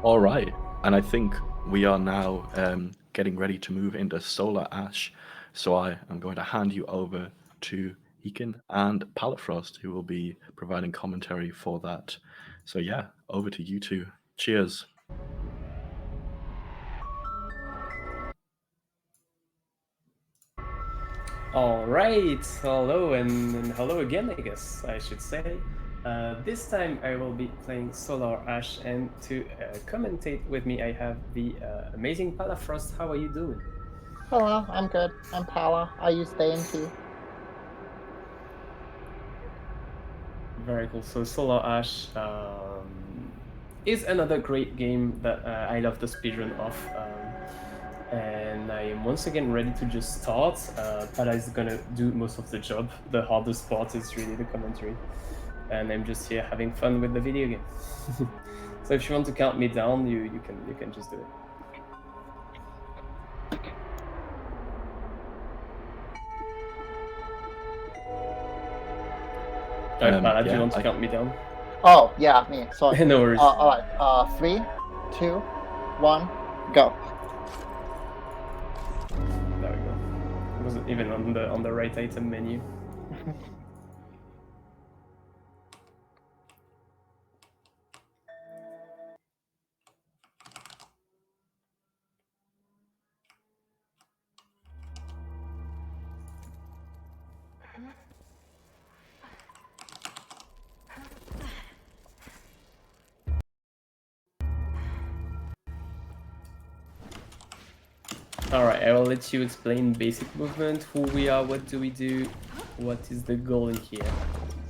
All right, and I think we are now getting ready to move into Solar Ash. So I am going to hand you over to Hiken and Palafrost, who will be providing commentary for that. So yeah, over to you two. Cheers. All right, hello and hello again, I guess I should say. This time I will be playing Solar Ash, and to commentate with me I have the amazing Palafrost. How are you doing? Hello, I'm good. I'm Pala. I use they and he. Very cool. So Solar Ash is another great game that I love the speedrun of. And I am once again ready to just start. Pala is gonna do most of the job. The hardest part is really the commentary. And I'm just here having fun with the video game. So if you want to count me down, you can just do it. Pala, do you want to count me down? Oh, yeah, me. Sorry. No worries. All right. 3, 2, 1, go. There we go. It wasn't even on the right item menu. Alright, I will let you explain basic movement, who we are, what do we do, what is the goal in here.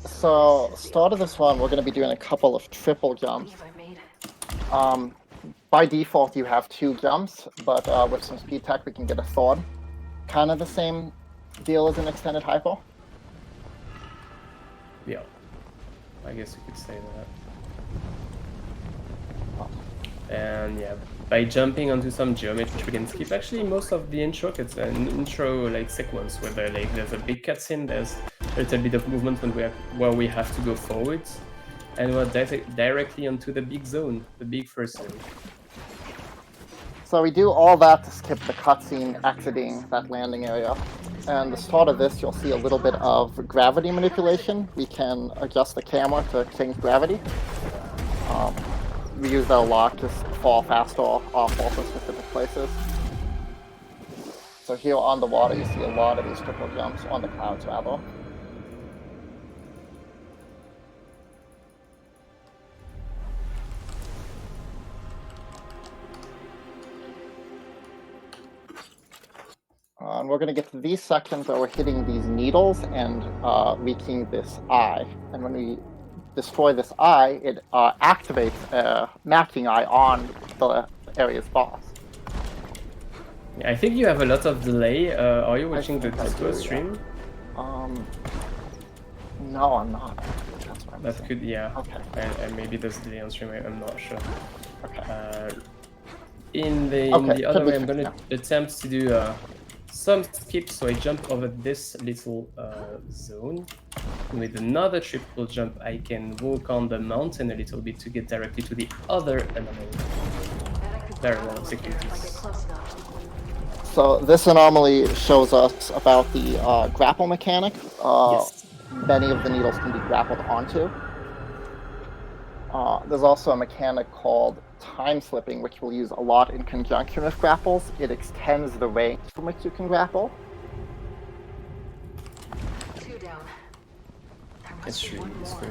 So, start of this one, we're going to be doing a couple of triple jumps. By default, you have 2 jumps, but with some speed tech, we can get a third. Kind of the same deal as an extended hypo. Yeah, I guess you could say that. And yeah, by jumping onto some geometry, we can skip actually most of the intro. It's an intro like sequence where there's a big cutscene, there's a little bit of movement where we have to go forwards, and we're directly onto the big zone, the big first zone. So we do all that to skip the cutscene exiting that landing area. And the start of this, you'll see a little bit of gravity manipulation. We can adjust the camera to change gravity. We use that a lot to fall faster off also specific places. So here on the water, you see a lot of these triple jumps, on the clouds rather. And we're going to get to these sections where we're hitting these needles and reaching this eye. And when we destroy this eye, it activates a matching eye on the area's boss. Yeah, I think you have a lot of delay. Are you watching the Discord stream? No, I'm not. That's what I'm that saying. could, yeah. Okay. And maybe there's delay on stream. I'm not sure. Okay. In the other way, I'm gonna attempt to do some skips. So I jump over this little zone. And with another triple jump, I can walk on the mountain a little bit to get directly to the other anomaly. Very well executed. So this anomaly shows us about the grapple mechanic. Yes. Many of the needles can be grappled onto. There's also a mechanic called time slipping, which we'll use a lot in conjunction with grapples. It extends the range from which you can grapple. 2 down. It's really useful.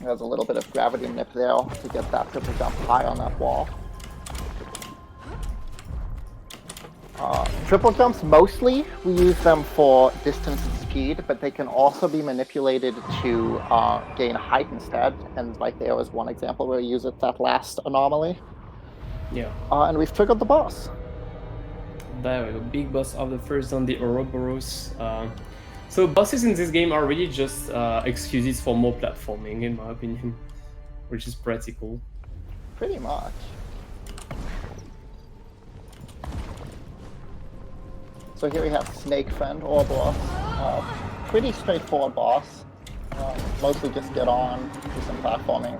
There's a little bit of gravity nip there to get that triple jump high on that wall. Triple jumps, mostly, we use them for distance and speed, but they can also be manipulated to gain height instead. And right there was one example where we use it that last anomaly. Yeah. And we've triggered the boss. There we go, big boss of the first zone, the Ouroboros. So bosses in this game are really just excuses for more platforming, in my opinion, which is practical. Pretty much. So here we have Snake Friend, Ouroboros. Pretty straightforward boss. mostly just get on, do some platforming.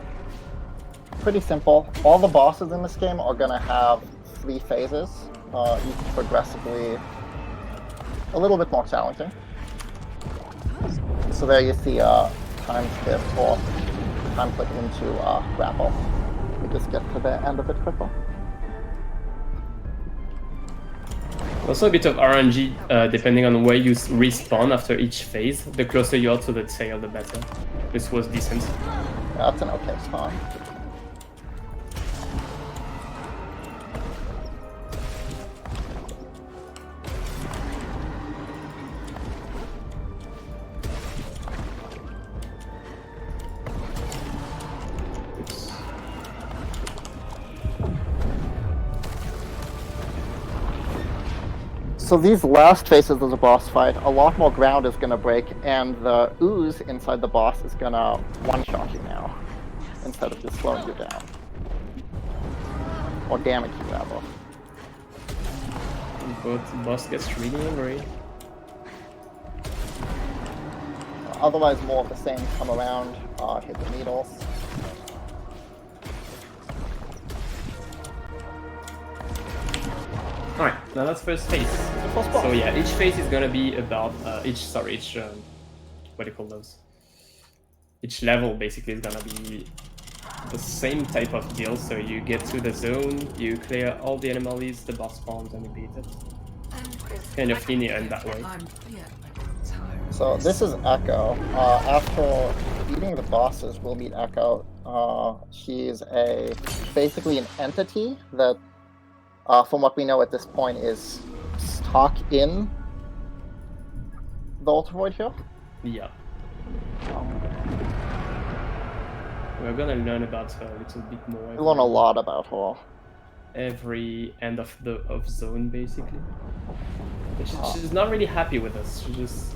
Pretty simple. All the bosses in this game are gonna have 3 phases, each progressively a little bit more challenging. So there you see time skip or time click into grapple. We just get to the end a bit quicker. Also a bit of RNG depending on where you respawn after each phase. The closer you are to the tail, the better. This was decent. That's an okay spawn. So these last phases of the boss fight, a lot more ground is going to break, and the ooze inside the boss is going to one-shot you now, instead of just slowing you down. Or damage you, rather. But the boss gets really angry. Otherwise, more of the same. Come around, hit the needles. Alright, now that's first phase. So yeah, each phase is gonna be about what do you call those? Each level basically is gonna be the same type of deal. So you get to the zone, you clear all the anomalies, the boss spawns, and you beat it. Kind of linear in that way. So this is Echo. After beating the bosses, we'll meet Echo. She's basically an entity that, from what we know at this point, is stuck in the Ultra Void here. Yeah. We're gonna learn about her a little bit more. We learn a lot about her. Every end of zone, basically. But she's not really happy with us. She just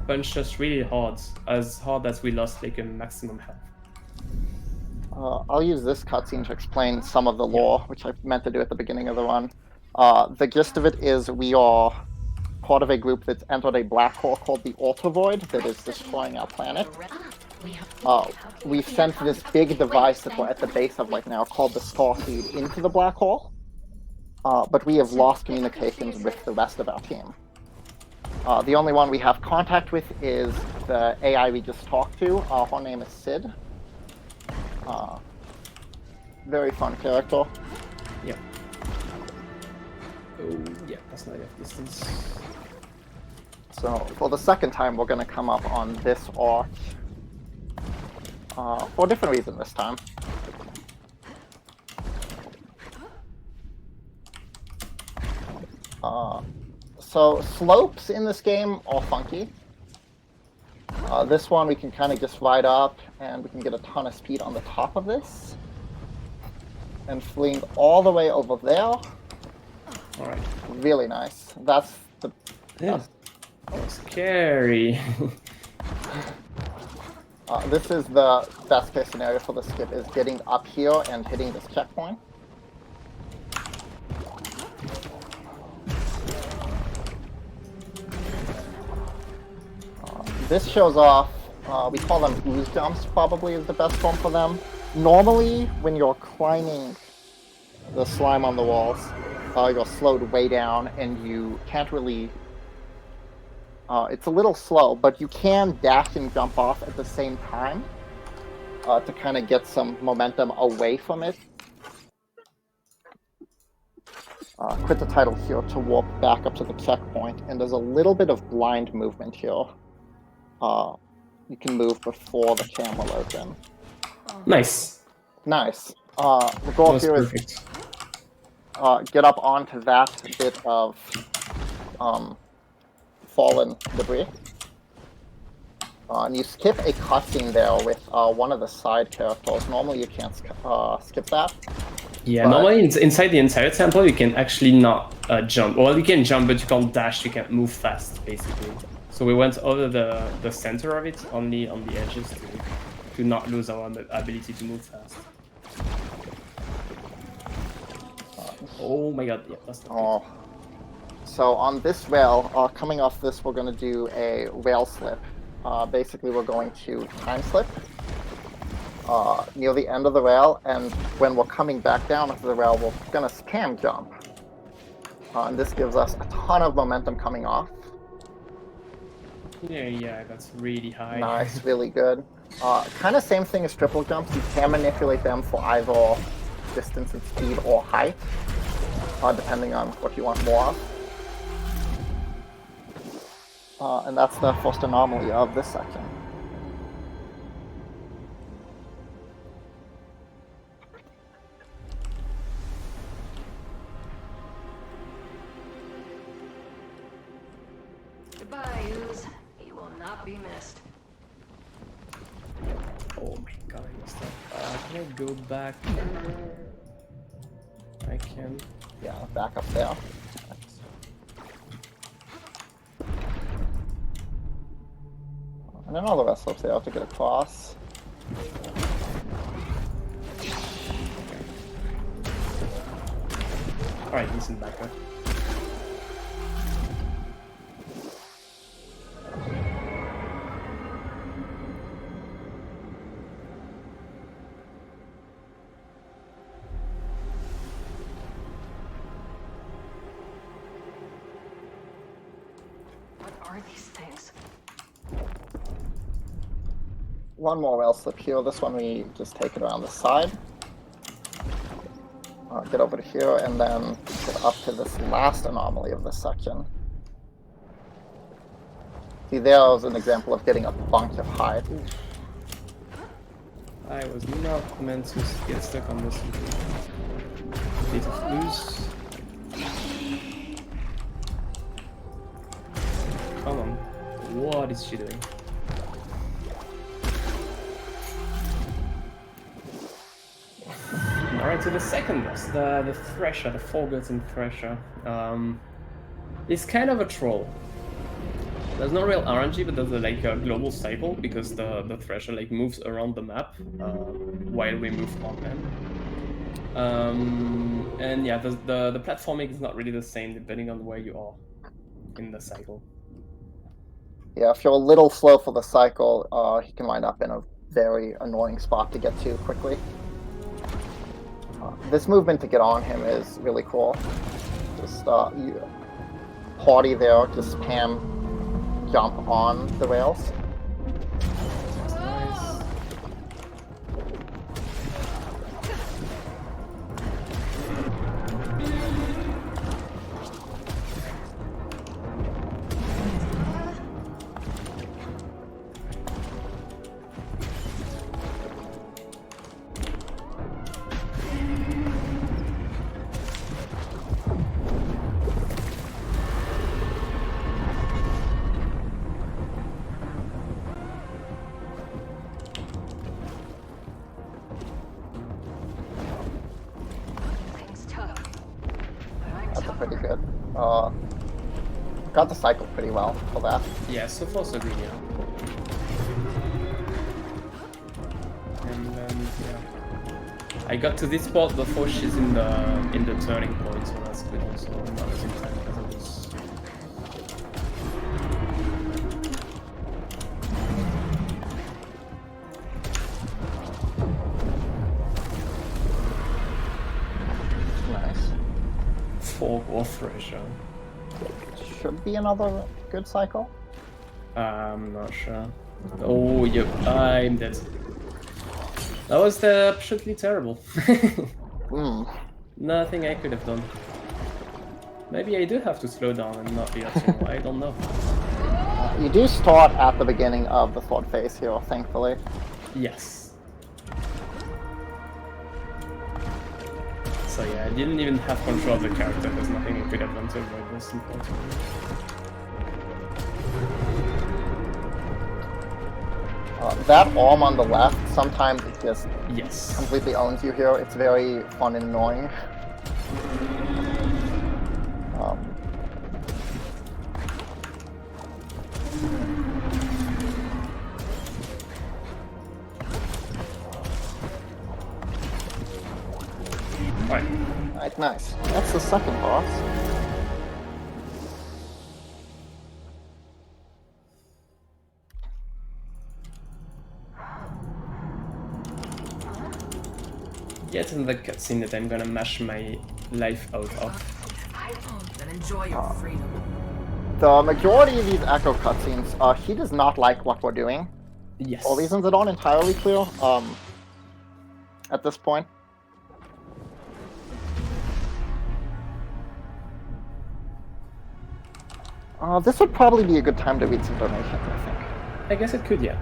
punched us really hard, as we lost like a maximum health. I'll use this cutscene to explain some of the lore, which I meant to do at the beginning of the run. The gist of it is we are part of a group that's entered a black hole called the Ultra Void that is destroying our planet. We've sent this big device that we're at the base of right now called the Starseed into the black hole, but we have lost communications with the rest of our team. The only one we have contact with is the AI we just talked to. Her name is Sid. Very fun character. Yeah. Oh, yeah, that's not enough distance. So, for the second time, we're going to come up on this arc. For a different reason this time. So, slopes in this game are funky. This one we can kind of just ride up, and we can get a ton of speed on the top of this. And fleeing all the way over there. Alright. Really nice. That's the best. That was scary. This is the best case scenario for the skip, is getting up here and hitting this checkpoint. This shows off, we call them ooze jumps, probably is the best form for them. Normally, when you're climbing the slime on the walls, you're slowed way down and you can't really... it's a little slow, but you can dash and jump off at the same time to kind of get some momentum away from it. Quit the title here to warp back up to the checkpoint, and there's a little bit of blind movement here. You can move before the camera loads in. Nice. Nice. The goal here is get up onto that bit of fallen debris. And you skip a cutscene there with one of the side characters. Normally you can't skip that. Yeah, but... normally inside the entire temple you can actually not jump. Well, you can jump, but you can't dash, you can't move fast, basically. So we went over the center of it, only on the edges, to not lose our ability to move fast. Oh my god, yeah, that's not good. So on this rail, coming off this, we're going to do a rail slip. basically we're going to time slip near the end of the rail, and when we're coming back down into the rail, we're going to spam jump. And this gives us a ton of momentum coming off. Yeah, that's really high. Nice, really good. Kind of same thing as triple jumps. You can manipulate them for either distance and speed or height, depending on what you want more of. And that's the first anomaly of this section. Goodbye, Ooze. You will not be missed. Oh my god, I messed up. Can I go back? I can. Yeah, back up there. And then all the rest of there to get across. Alright, decent backup. What are these things? One more rail slip here. This one we just take it around the side. Get over to here and then get up to this last anomaly of this section. See, there's an example of getting a bunch of height. I was not meant to get stuck on this. Bit of loose. Come on. What is she doing? Alright, so the second boss, the Thresher, the Forgotten Thresher, is kind of a troll. There's no real RNG, but there's like a global cycle because the Thresher like moves around the map while we move on them. And yeah, the platforming is not really the same depending on where you are in the cycle. Yeah, if you're a little slow for the cycle, he can wind up in a very annoying spot to get to quickly. This movement to get on him is really cool. Just you party there, just spam jump on the rails. Nice. Things tough. But I'm That's tougher. pretty good. Got the cycle pretty well for that. Yeah, so far so good, yeah. And then yeah, I got to this spot before she's in the turning point, so that's good also. Not as in time as it was. Nice. Fork or Thresher. Should be another good cycle. I'm not sure. Oh, yep, I'm dead. That was absolutely terrible. Nothing I could have done. Maybe I do have to slow down and not be optimal, I don't know. You do start at the beginning of the third phase here, thankfully. Yes. So yeah, I didn't even have control of the character, there's nothing I could have done to avoid this, unfortunately. That arm on the left, sometimes it just Yes. completely owns you here. It's very fun and annoying. Right, nice. That's the second boss. yet another cutscene that I'm gonna mash my life out of. Then enjoy your freedom. The majority of these echo cutscenes, he does not like what we're doing. Yes. For reasons that aren't entirely clear at this point. This would probably be a good time to read some donations, I think. I guess it could, yeah.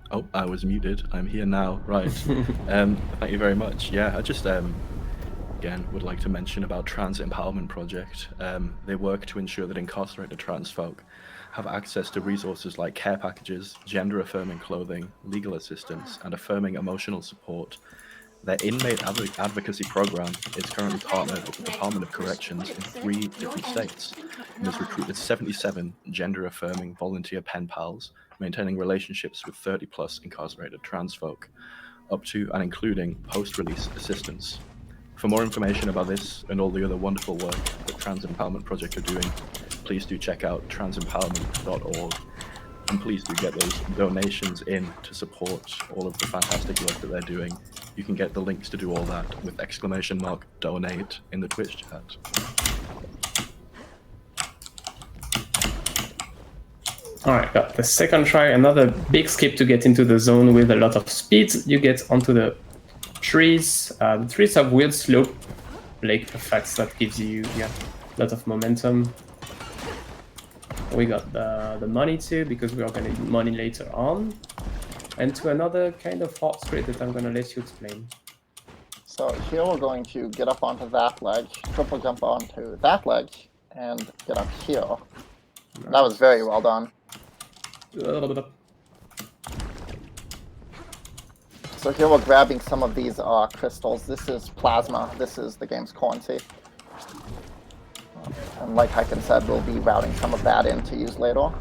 Oh, I was muted. I'm here now. Right. Thank you very much. Yeah, I just again would like to mention about Trans Empowerment Project. They work to ensure that incarcerated trans folk have access to resources like care packages, gender-affirming clothing, legal assistance, and affirming emotional support. Their inmate advocacy program is currently partnered with the Department of Corrections in 3 different states and has recruited 77 gender-affirming volunteer pen pals, maintaining relationships with 30-plus incarcerated trans folk, up to and including post-release assistance. For more information about this and all the other wonderful work that Trans Empowerment Project are doing, please do check out transempowerment.org. And please do get those donations in to support all of the fantastic work that they're doing. You can get the links to do all that with !donate in the Twitch chat. Alright, got the second try, another big skip to get into the zone with a lot of speed. You get onto the trees. The trees have weird slope lake effects that gives you a lot of momentum. We got the money too, because we are going to need money later on. And to another kind of hot street that I'm going to let you explain. So here we're going to get up onto that ledge, triple jump onto that ledge, and get up here. Nice. That was very well done. So here we're grabbing some of these crystals. This is plasma. This is the game's currency. And like Hiken said, we'll be routing some of that in to use later.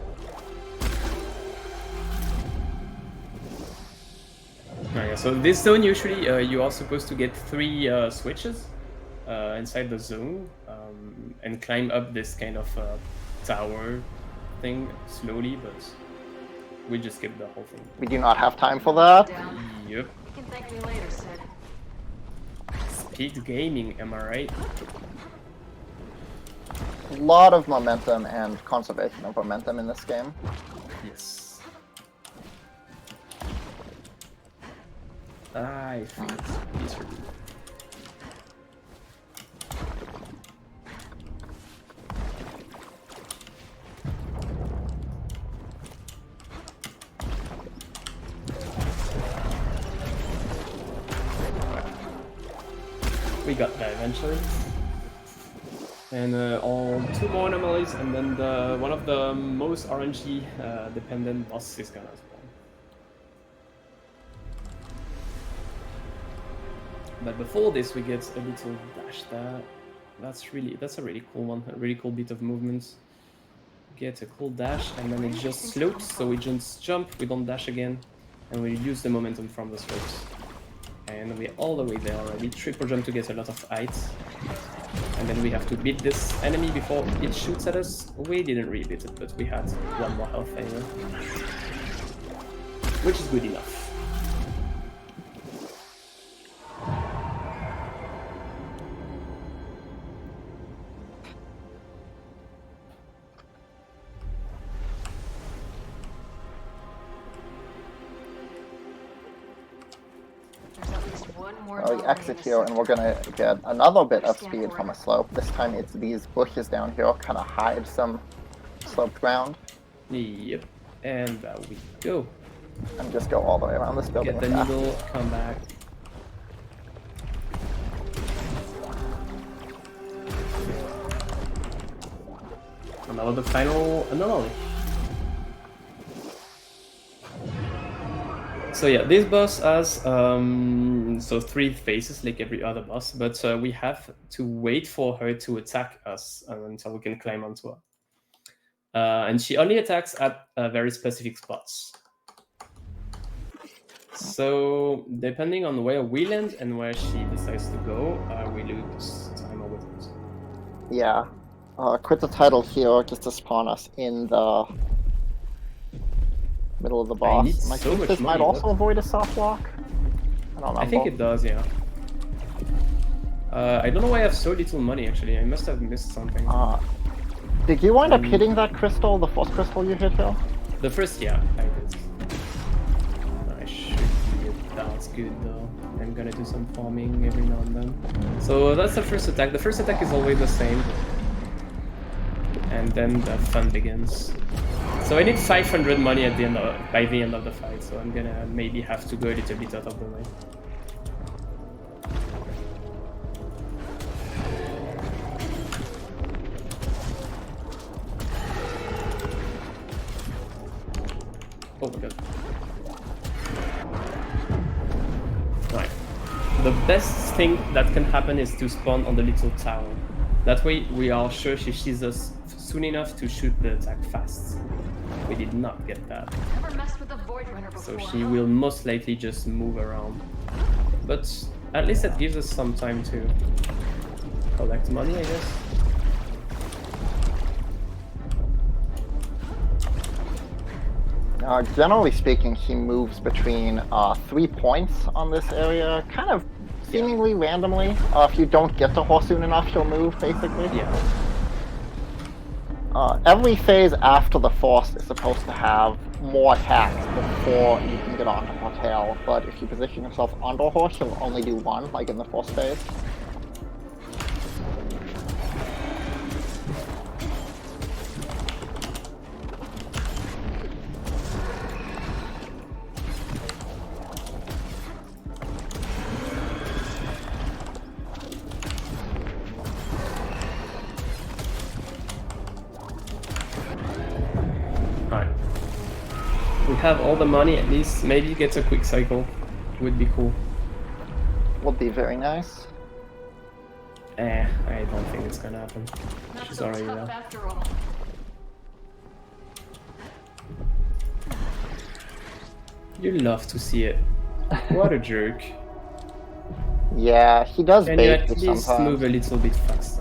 Okay, so this zone, usually you are supposed to get 3 switches inside the zone and climb up this kind of tower thing slowly, but we just skipped the whole thing. We do not have time for that. Yep. You can thank me later, Sid. Speed gaming, am I right? A lot of momentum and conservation of momentum in this game. Yes. I think it's peaceful. We got that eventually. And all 2 more anomalies, and then one of the most RNG dependent bosses is gonna spawn. But before this, we get a little dash. That's a really cool one. A really cool bit of movement. Get a cool dash, and then it just slopes. So we just jump. We don't dash again, and we use the momentum from the slopes. And we're all the way there already. Triple jump to get a lot of height. And then we have to beat this enemy before it shoots at us. We didn't really beat it, but we had 1 more health anyway. Which is good enough. We exit here and we're gonna get another bit of speed from a slope. This time it's these bushes down here, kind of hide some sloped ground. Yep, and we go. And just go all the way around this building. Get the needle, come back. And now the final anomaly. So yeah, this boss has so 3 phases like every other boss, but we have to wait for her to attack us until we can climb onto her. And she only attacks at very specific spots. So depending on where we land and where she decides to go, we lose time or weapons. Yeah. Quit the title here just to spawn us in the Middle of the I boss. need And I so think much this might money, also what? avoid a soft lock. I don't remember. I think it does, yeah. I don't know why I have so little money, actually. I must have missed something. Did you wind up hitting that crystal, the force crystal you hit here? The first, yeah, I did. I should be that's good, though. I'm gonna do some farming every now and then. So that's the first attack. The first attack is always the same. And then the fun begins. So I need 500 money at the end by the end of the fight, so I'm gonna maybe have to go a little bit out of the way. Oh my god. Right. The best thing that can happen is to spawn on the little tower. That way we are sure she sees us soon enough to shoot the attack fast. We did not get that. Never messed with a void runner So before. she will most likely just move around. But at least it gives us some time to collect money, I guess. Generally speaking, he moves between 3 points on this area, kind of seemingly randomly. If you don't get to her soon enough, she'll move, basically. Yeah. Every phase after the force is supposed to have more attacks before you can get onto her tail, but if you position yourself under her, she'll only do one, like in the first phase. We have all the money, at least maybe get a quick cycle. Would be cool. Would be very nice. I don't think it's gonna happen. Not She's so already tough there. after all. You love to see it. What a jerk. Yeah, he does Can you bait at you least sometimes. move a little bit faster?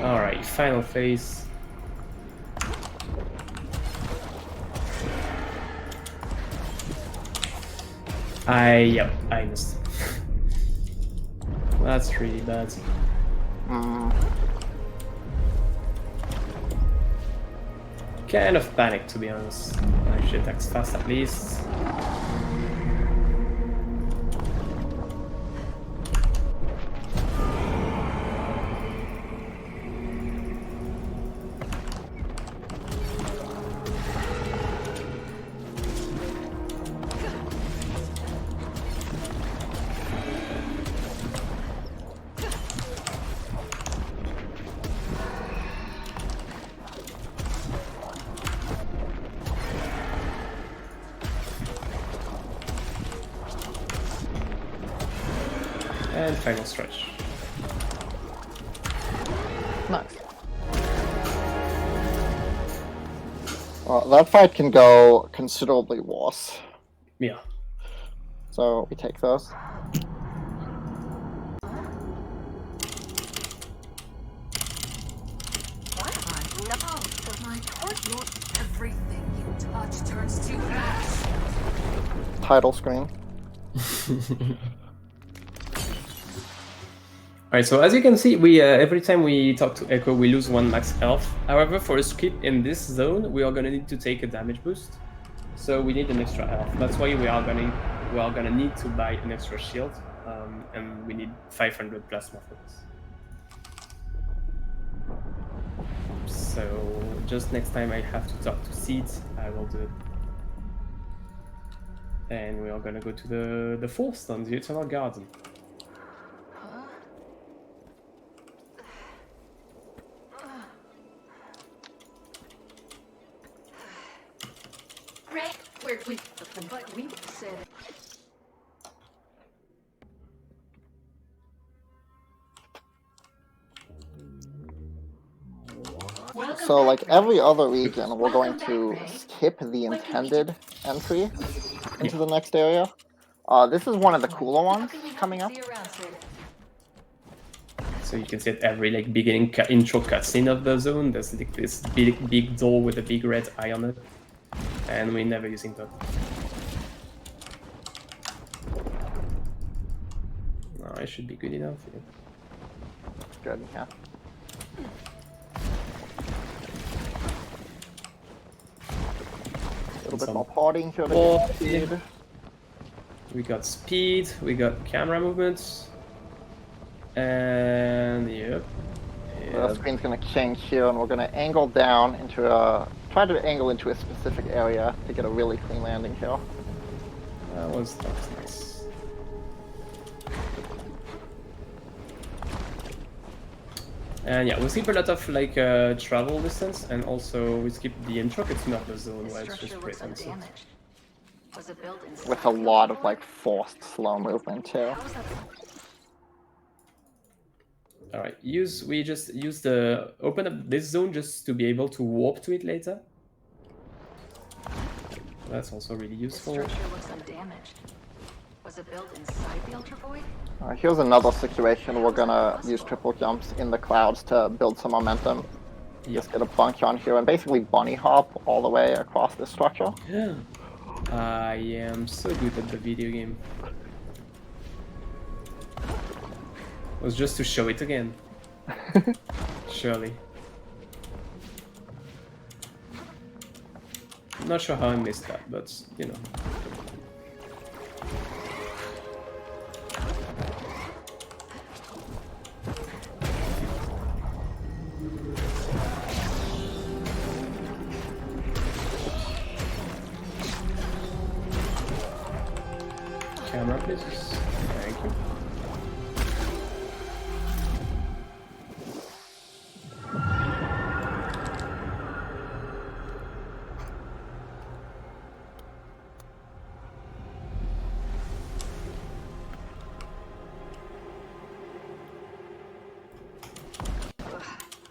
Alright, final phase. Yep, I missed. That's really bad. Kind of panicked, to be honest. I should attack fast at least. And final stretch. Nice. Well, that fight can go considerably worse. Yeah. So we take those. My heart, everything you touch turns to ash. Title screen. Alright, so as you can see, we every time we talk to Echo, we lose 1 max health. However, for a skip in this zone, we are gonna need to take a damage boost. So we need an extra health. That's why we are gonna need to buy an extra shield, and we need 500 plasma for this. So just next time I have to talk to Seeds, I will do it. And we are gonna go to the fourth stone, the Eternal Garden. Right? But we said. So like every other region, we're going to skip the intended entry into the next area. This is one of the cooler ones coming up. See you around, Sid. So you can see at every like beginning intro cutscene of the zone, there's like this big door with a big red eye on it, and we're never using that. No, it should be good enough. Yeah. Good, yeah. A little bit more partying here to get speed. We got speed, we got camera movements, and yep. The screen's gonna change here, and we're gonna angle down into try to angle into a specific area to get a really clean landing here. That was nice. And yeah, we skip a lot of like travel distance, and also we skip the intro cutscene of the zone where it's just straight on. Was it built in With a lot of like forced slow movement too. How was that? All right, we just use the open up this zone just to be able to warp to it later. That's also really The useful. structure looks undamaged. Was it built inside the Ultra Void? Here's another situation. We're gonna use triple jumps in the clouds to build some momentum. Just get a bunch on here and basically bunny hop all the way across this structure. Yeah. I am so good at the video game. It was just to show it again. Surely. I'm not sure how I missed that, but you know. Camera, please. Thank you.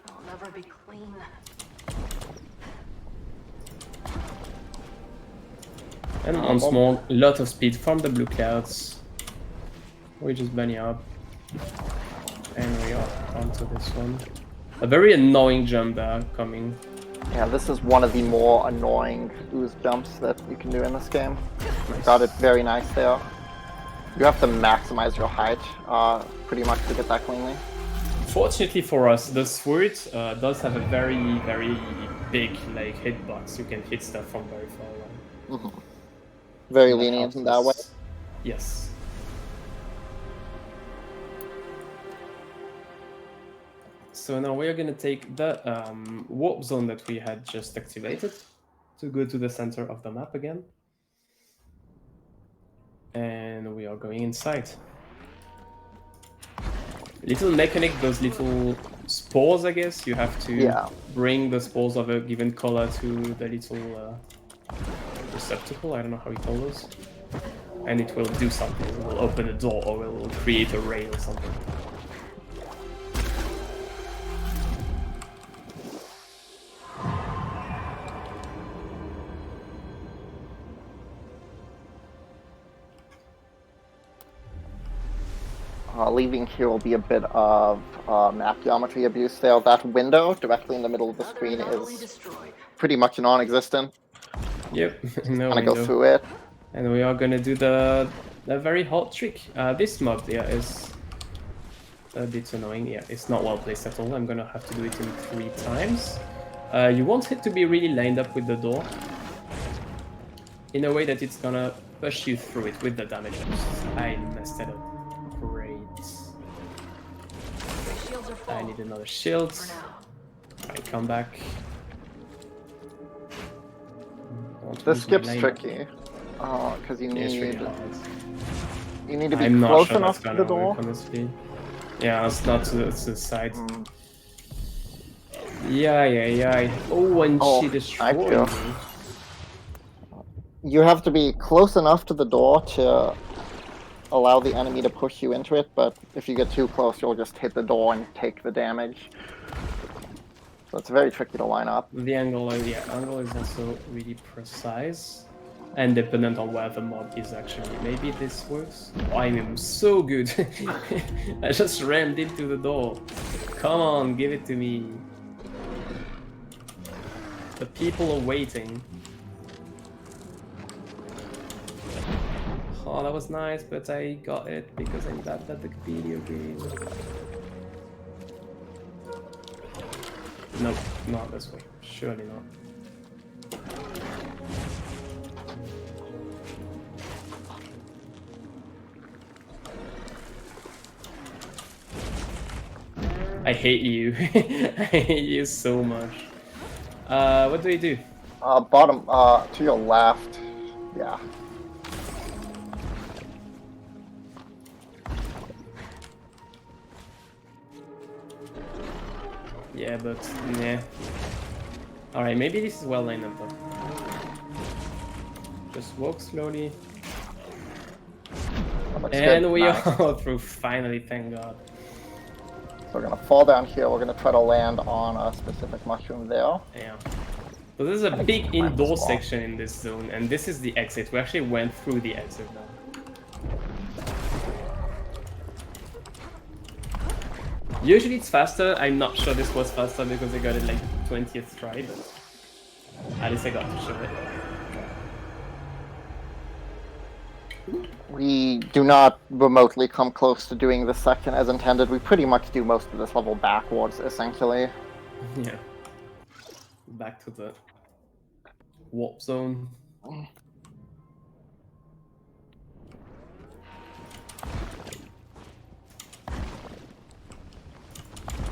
I'll never be clean. And once more, a lot of speed from the blue clouds. We just bunny up. And we are onto this one. A very annoying jump there coming. Yeah, this is one of the more annoying ooze jumps that you can do in this game. Nice. Got it very nice there. You have to maximize your height pretty much to get that cleanly. Fortunately for us, the sword does have a very big like hitbox. You can hit stuff from very far away. Mm-hmm. Very And that lenient helps in that way. us. Yes. So now we are going to take the warp zone that we had just activated to go to the center of the map again. And we are going inside. Little mechanic, those little spores, I guess. You have to bring the spores of a given color to the little receptacle. I don't know how you call those. And it will do something. It will open a door or it will create a ray or something. Leaving here will be a bit of map geometry abuse there. That window directly in the middle of the screen is pretty much non-existent. Yep, no Gonna window. go through it. And we are gonna do the very hot trick. This mod is a bit annoying. Yeah, it's not well placed at all. I'm gonna have to do it in 3 times. You want it to be really lined up with the door in a way that it's gonna push you through it with the damage boost. I messed it up. Great. I need another shield. I come back. This skip's tricky because you need to be I'm not close sure enough that's to the gonna door. work, honestly. Yeah, it's not to the side. Yeah. Oh, and she destroyed feel. me. You have to be close enough to the door to allow the enemy to push you into it, but if you get too close, you'll just hit the door and take the damage. So it's very tricky to line up. The angle, angle is also really precise and dependent on where the mob is actually. Maybe this works. Oh, I am so good. I just rammed into the door. Come on, give it to me. The people are waiting. Oh, that was nice, but I got it because I'm bad at the video game. Nope, not this way. Surely not. I hate you. I hate you so much. What do we do? Bottom, to your left. Yeah. Yeah, but nah. Alright, maybe this is well lined up though. Just walk slowly. And we are through finally, thank god. So we're gonna fall down here, we're gonna try to land on a specific mushroom there. Yeah. So this is a big indoor section in this zone, and this is the exit. We actually went through the exit now. Usually it's faster. I'm not sure this was faster because I got it like 20th try, but at least I got to show it. We do not remotely come close to doing the second as intended. We pretty much do most of this level backwards, essentially. Yeah. Back to the warp zone.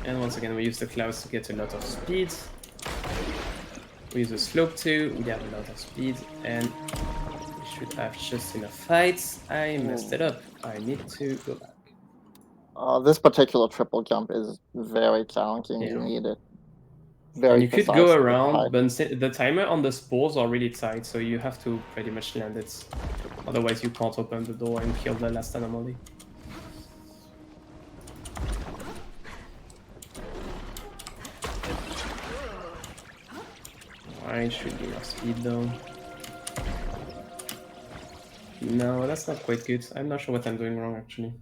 And once again, we use the clouds to get a lot of speed. We use the slope too, we have a lot of speed, and we should have just enough fights. I messed it up. I need to go back. This particular triple jump is very challenging. Yeah. You need it. And you could go around, but the timer on the spores are really tight, so you have to pretty much land it. Otherwise, you can't open the door and kill the last anomaly. Alright, should be enough speed though. No, that's not quite good. I'm not sure what I'm doing wrong actually.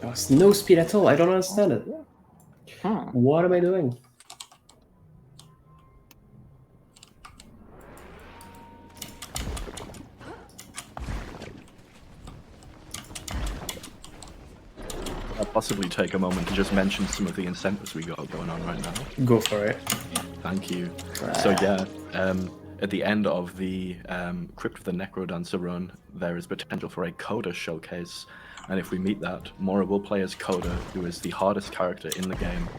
There's no speed at all. I don't understand it. What am I doing? I'll possibly take a moment to just mention some of the incentives we got going on right now. Go for it. Thank you. So yeah, at the end of the Crypt of the Necrodancer run, there is potential for a Coda showcase. And if we meet that, Mora will play as Coda, who is the hardest character in the game,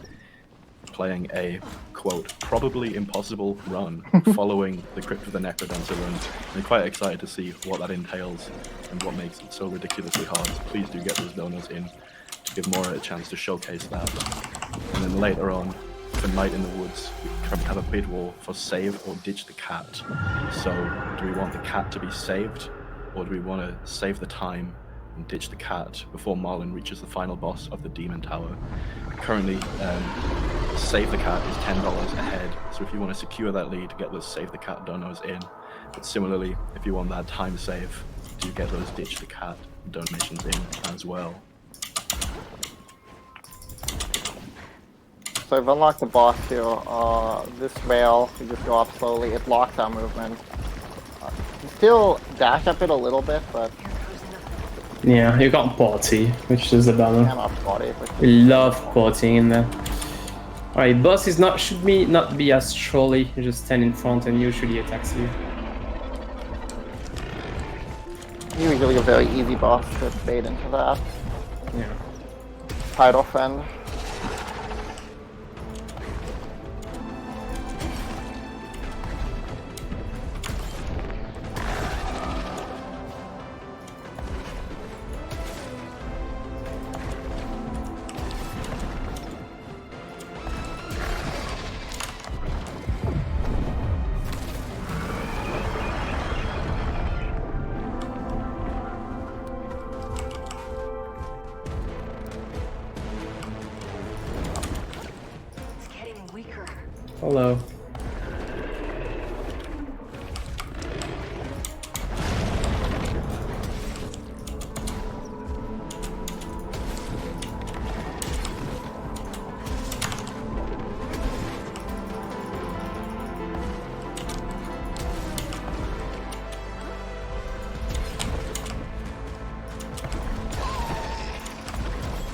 playing a, quote, probably impossible run following the Crypt of the Necrodancer run. I'm quite excited to see what that entails and what makes it so ridiculously hard. So please do get those donos in to give Mora a chance to showcase that. And then later on, for Night in the Woods, we have a bid war for save or ditch the cat. So do we want the cat to be saved, or do we want to save the time and ditch the cat before Marlin reaches the final boss of the Demon Tower? Currently, save the cat is $10 ahead, so if you want to secure that lead, get those save the cat donos in. But similarly, if you want that time save, do get those ditch the cat donations in as well. So we've unlocked the boss here. This rail, we just go up slowly. It blocks our movement. You still dash up it a little bit, but yeah, you got party, which is a bummer. We love partying in there. Alright, boss is not should not be as trolly. You just stand in front and usually attacks you. Usually a very easy boss to fade into that. Yeah. Title friend. Hello.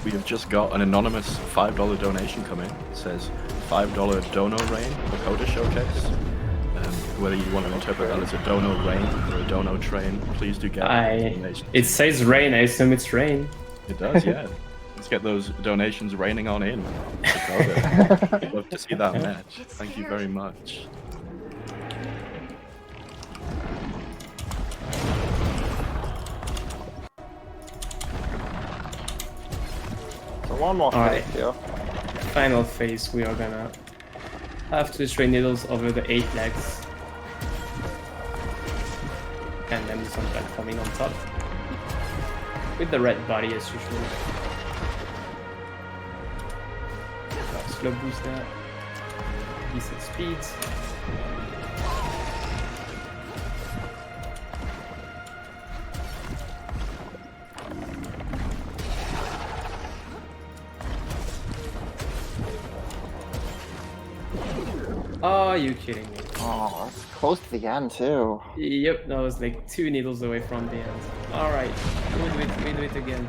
We have just got an anonymous $5 donation come in. It says $5 Dono Rain for Coda Showcase. Whether you want to interpret that as a Dono Rain or a Dono Train, please do get donations. It says rain, I assume it's rain. It does, yeah. Let's get those donations raining on in. I'd love to see that match. Thank you very much. So one more Alright. phase here. Final phase, we are gonna have to destroy needles over the 8 legs. And then some platforming on top. With the red body as usual. Slow boost that. Decent speeds. Oh, you kidding me? Oh, it's close to the end too. Yep, that was like 2 needles away from the end. Alright, we do it again.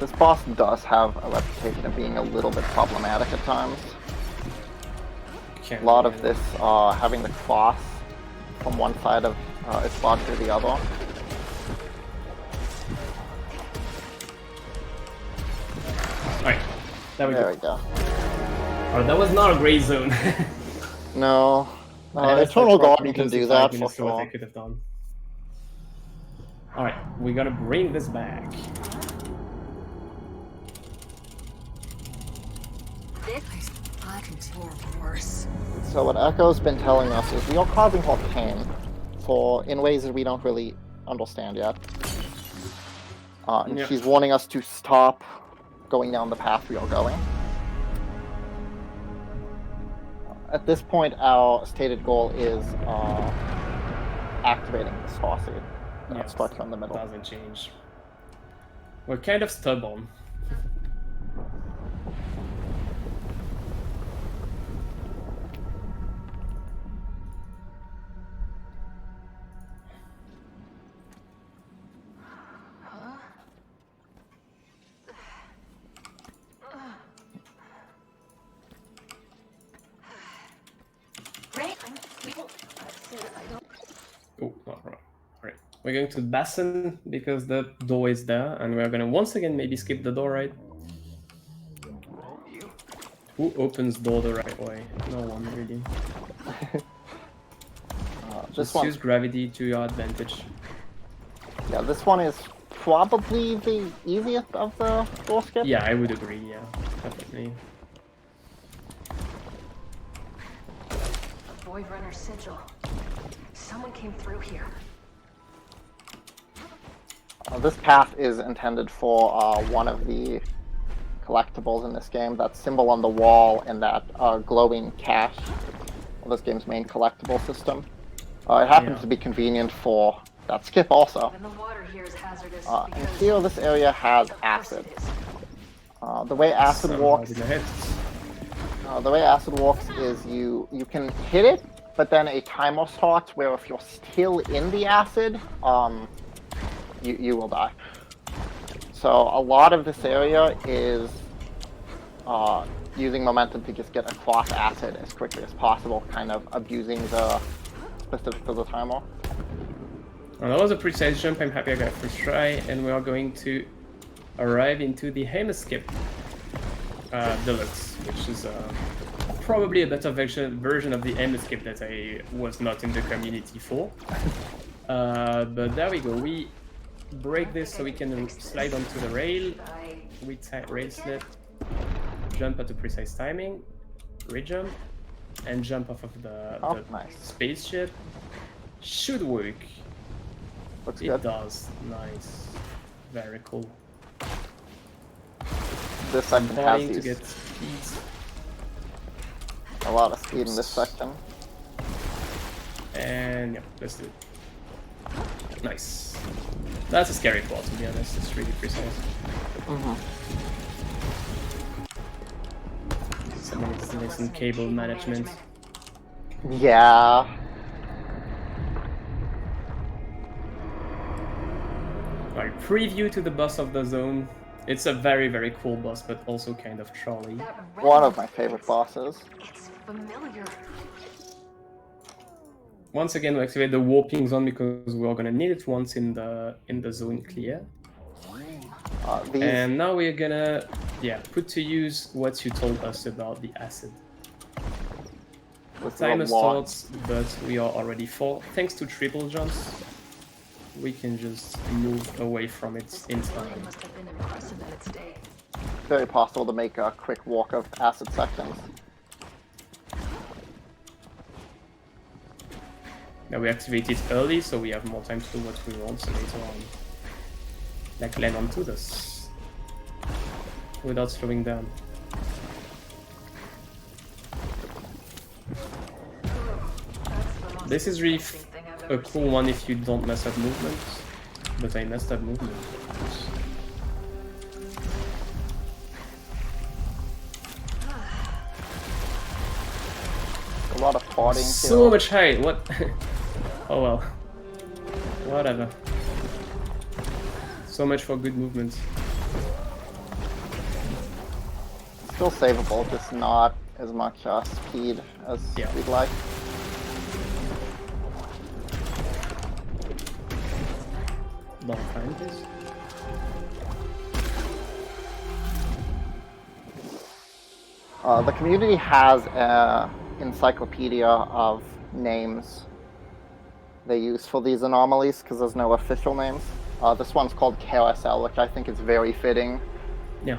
This boss does have a reputation of being a little bit problematic at times. A lot of this having the cross from one side of its body to the other. Alright, there we There we go. Oh, that was not a gray zone. No. That's Eternal like Garden can do that for what they sure. could have done. Alright, we gotta bring this back. I can tell worse. So what Echo's been telling us is we are causing her pain in ways that we don't really understand yet. And Yep. she's warning us to stop going down the path we are going. At this point, our stated goal is activating the star seed. Yes, Structure in the middle. doesn't change. We're kind of stubborn. Oh, not right. Alright. We're going to the basin because the door is there, and we're gonna once again maybe skip the door, right? Who opens door the right way? No one, really. This Just one, use gravity to your advantage. yeah, this one is probably the easiest of the door skip. Yeah, I would agree, yeah. Definitely. Void Runner sigil. Someone came through here. This path is intended for one of the collectibles in this game, that symbol on the wall and that glowing cache of this game's main collectible system. It happens to be convenient for that skip also. And the water here is hazardous. And because here this area has acid. The way acid works, is you can hit it, but then a timer starts where if you're still in the acid, you will die. So a lot of this area is using momentum to just get across acid as quickly as possible, kind of abusing the specifics of the timer. Well, that was a precise jump. I'm happy I got first try, and we are going to arrive into the Skip Deluxe, which is probably a better version of the aim escape that I was not in the community for. But there we go. We break this so we can slide onto the rail. We rail slip, jump at a precise timing, re-jump, and jump off of the Nice. spaceship. Should work. Looks It good. does. Nice. Very cool. This section has Starting to these, get speed. a lot of speed in this section. And yeah, let's do it. Nice. That's a scary ball, to be honest. It's really precise. Some nice cable management. Yeah. Alright, preview to the boss of the zone. It's a very, very cool boss, but also kind of trolley. One of my favorite bosses. It's familiar. Once again, we activate the warping zone because we're gonna need it once in the zone clear. These, And now we're gonna, put to use what you told us about the acid. this is Timer a lot. starts, but we are already full. Thanks to triple jumps, we can just move away from it in It time. must have been impressive in its day. Very possible to make a quick walk of acid sections. Now we activate it early, so we have more time to do what we want later on. Like land onto this. Without slowing down. This is really a cool one if you don't mess up movement. But I messed up movement. A lot of farting So here. much height, what? Oh well. Whatever. So much for good movement. Still savable, just not as much speed as Yeah. we'd like. Long time, please. The community has an encyclopedia of names they use for these anomalies because there's no official names. This one's called KSL, which I think is very fitting. Yeah.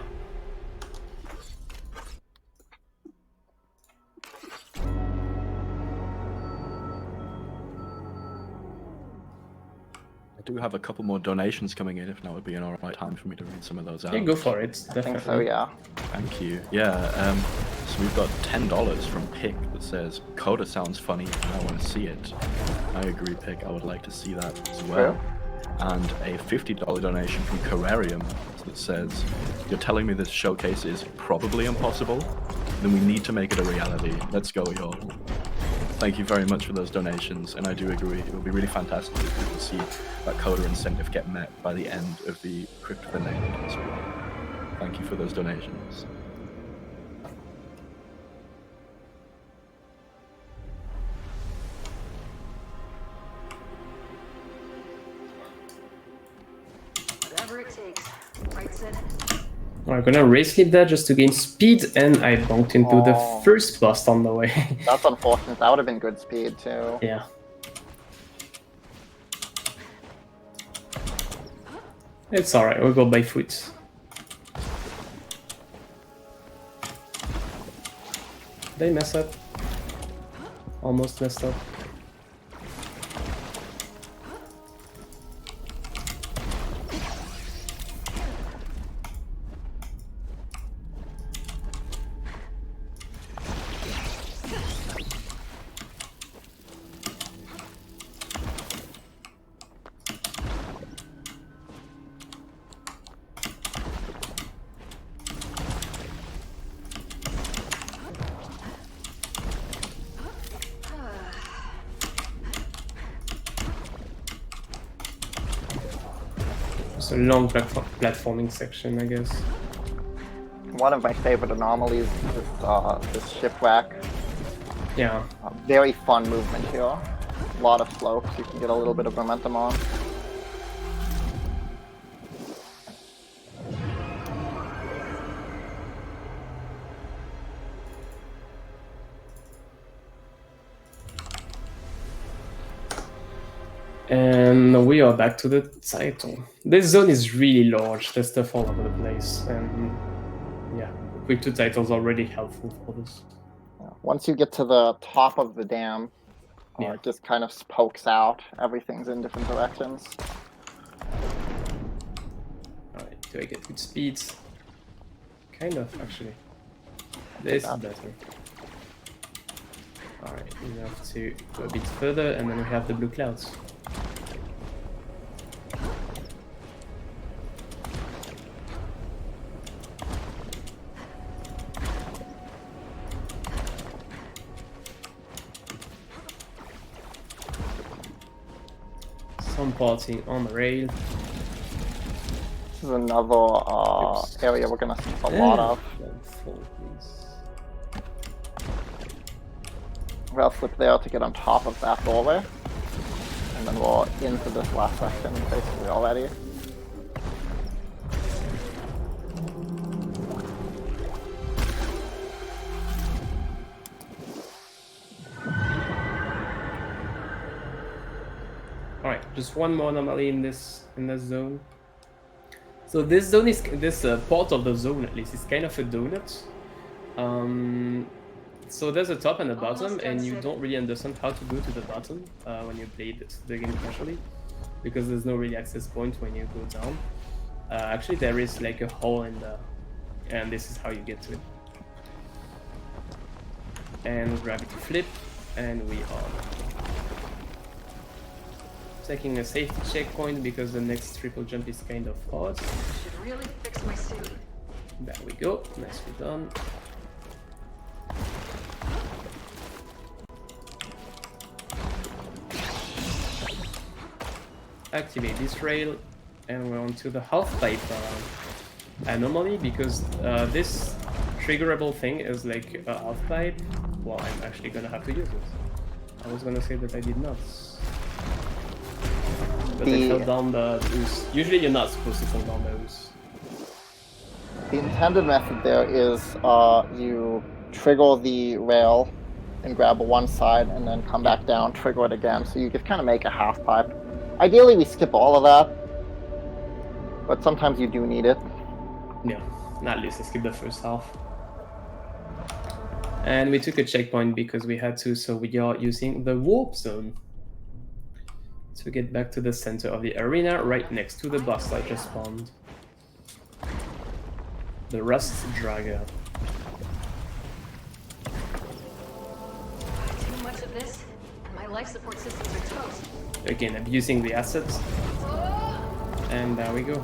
I do have a couple more donations coming in, if now would be an alright time for me to read some of those out. Yeah, go for it. I Definitely. think so, yeah. Thank you. Yeah, so we've got $10 from Pick that says, Coda sounds funny and I want to see it. I agree, Pick, I would like to see that as well. And a $50 donation from Carrarium that says, you're telling me this showcase is probably impossible? Then we need to make it a reality. Let's go, y'all. Thank you very much for those donations, and I do agree, it would be really fantastic if we can see that Coda incentive get met by the end of the Crypt of the Named speed. Thank you for those donations. Whatever it takes. Right, Sid? I'm gonna race hit that just to gain speed, and I bumped into the Oh. first bust on the way. That's unfortunate. That would have been good speed, too. Yeah. It's alright, we'll go by foot. They mess up. Almost messed up. It's a long platforming section, I guess. One of my favorite anomalies is this shipwreck. Yeah. Very fun movement here. A lot of slopes you can get a little bit of momentum on. And we are back to the title. This zone is really large. There's stuff all over the place, and yeah, quick to titles are really helpful for this. Once you get to the top of the dam, Yeah. it just kind of pokes out. Everything's in different directions. Alright, do I get good speeds? Kind of, actually. This is better. Alright, we have to go a bit further, and then we have the blue clouds. Some parting on the rail. This is another area we're gonna see a lot of. We'll flip there to get on top of that doorway. And then we're into this last section basically already. Alright, just one more anomaly in this zone. So this zone is part of the zone, at least, is kind of a donut. So there's a top and a bottom, and you don't really understand how to go to the bottom when you play the game casually, because there's no really access point when you go down. Actually, there is like a hole in the, and this is how you get to it. And gravity flip, and we are taking a safety checkpoint because the next triple jump is kind of hard. Should really fix my suit. There we go, nicely done. Activate this rail, and we're on to the half-pipe anomaly, because this triggerable thing is like a half-pipe. Well, I'm actually gonna have to use it. I was gonna say that I did not. But I fell down the ooze. Usually you're not supposed to fall down the ooze. The intended method there is you trigger the rail and grab one side and then come back down, trigger it again. So you could kind of make a half pipe. Ideally, we skip all of that, but sometimes you do need it. Yeah, at least I skipped the first half. And we took a checkpoint because we had to, so we are using the warp zone to get back to the center of the arena, right next to the boss that just spawned. The Rust Dragger. Too much of this, and my life support systems are toast. Again, abusing the assets. And there we go.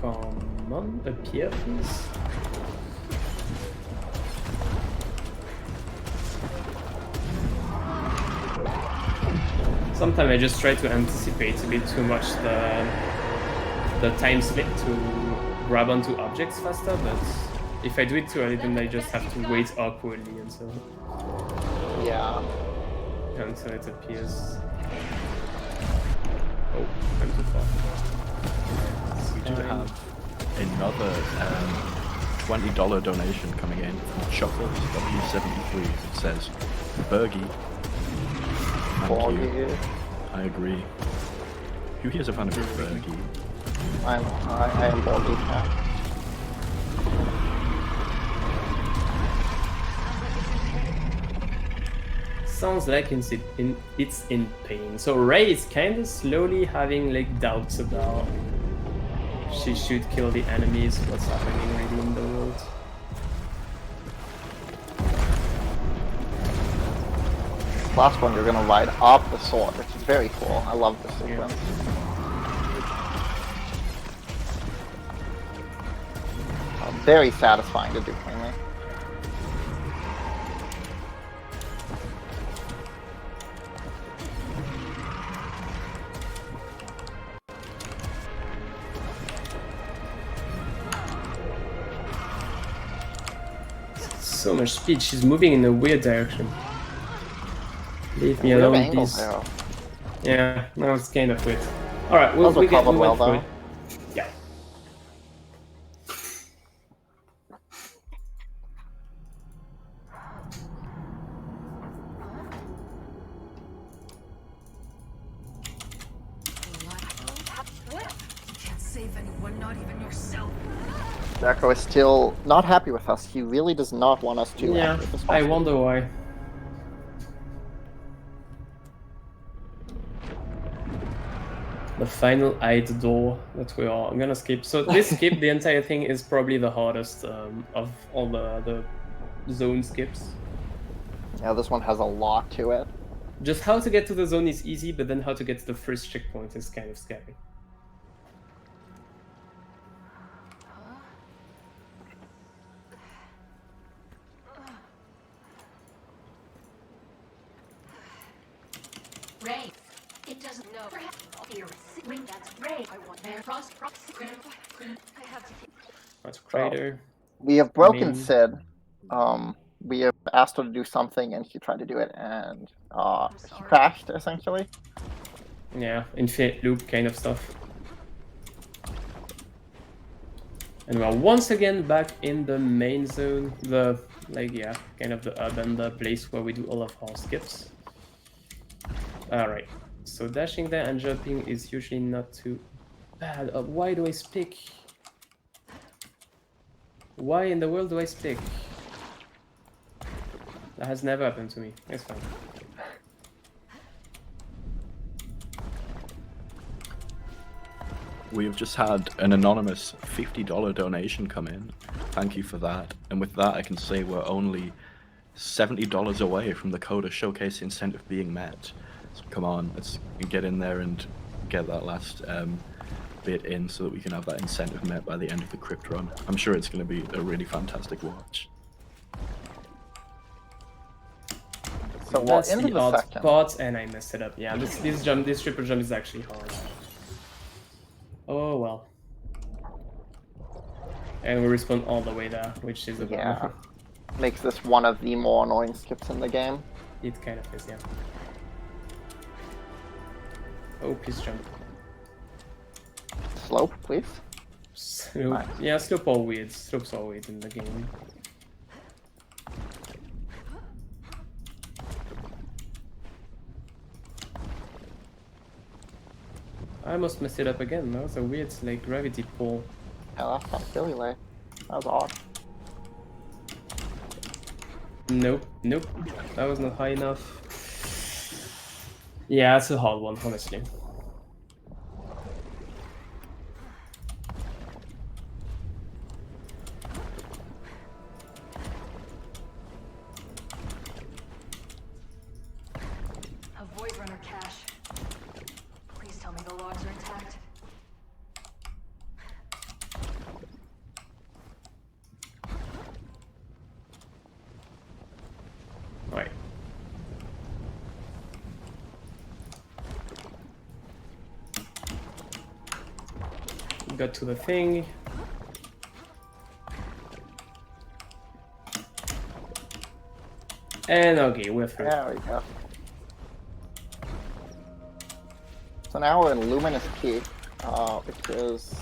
Come on, appear please. Sometimes I just try to anticipate a bit too much the time slip to grab onto objects faster, but if I do it too early, then I just have to wait awkwardly until it appears. Oh, I'm too far. We do have another $20 donation coming in from Chuckles W73. It says, Bergie. Thank you. I agree. Who here is a fan of Bergie? I am Borgie fan. Sounds like it's in pain. So Ray is kind of slowly having like doubts about she should kill the enemies, what's happening really in the world. Last one, you're gonna ride up the sword, which is very cool. I love this sequence. Very satisfying to do cleanly. So much speed, she's moving in a weird direction. Leave me alone, please. Yeah, that was kind of weird. Alright, Those we recovered well, went through though. it. Yeah. What? You can't save anyone, not even yourself. Jacko is still not happy with us. He really does not want us to Yeah, activate this I monster. wonder why. The final eight door that we are gonna skip. So this skip, the entire thing is probably the hardest of all the zone skips. Yeah, this one has a lot to it. Just how to get to the zone is easy, but then how to get to the first checkpoint is kind of scary. Ray. It doesn't know. Here, ring. That's Ray. I want there. Frost. I have to. That's Crater. We have broken Main. Sid. We have asked her to do something, and she tried to do it, and he crashed, essentially. Yeah, infinite loop kind of stuff. And we're once again back in the main zone. The, kind of the hub and the place where we do all of our skips. Alright, so dashing there and jumping is usually not too bad. Why do I speak? Why in the world do I speak? That has never happened to me. It's fine. We have just had an anonymous $50 donation come in. Thank you for that. And with that, I can say we're only $70 away from the Coda Showcase incentive being met. So come on, let's get in there and get that last bit in so that we can have that incentive met by the end of the crypt run. I'm sure it's going to be a really fantastic watch. So we're That's into the the odd second. spot, and I messed it up. Yeah, this triple jump is actually hard. Oh well. And we respawn all the way there, which is a bummer. Yeah. Makes this one of the more annoying skips in the game. It kind of is, yeah. Oh, please jump. Slope, please. Slope. Nice. Yeah, slope are weird. Slopes are weird in the game. I almost messed it up again. That was a weird, gravity pull. Yeah, that's not silly, Lay. That was odd. Nope, nope. That was not high enough. Yeah, it's a hard one, honestly. Avoid runner cache. Please tell me the logs are intact. Right. Got to the thing. And okay, we're through. There we go. So now we're in Luminous Peak, which is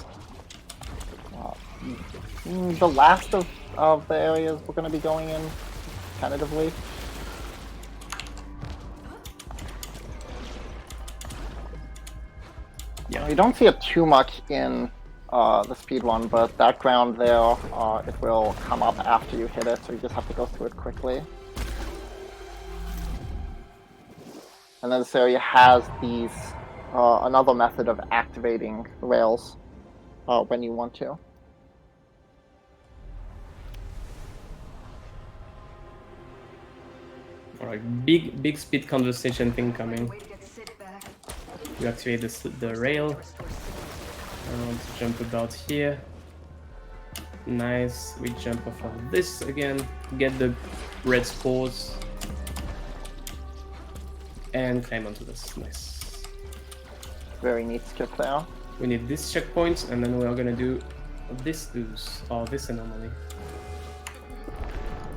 the last of the areas we're going to be going in, tentatively. Yeah. You don't see it too much in the speed one, but that ground there, it will come up after you hit it, so you just have to go through it quickly. And then this area has these, another method of activating rails when you want to. Alright, big speed conversation thing coming. Way to get Sid back. You activate the rail. I want to jump about here. Nice. We jump off of this again. Get the red spores. And climb onto this. Nice. Very neat skip there. We need this checkpoint, and then we are gonna do this boost, or this anomaly.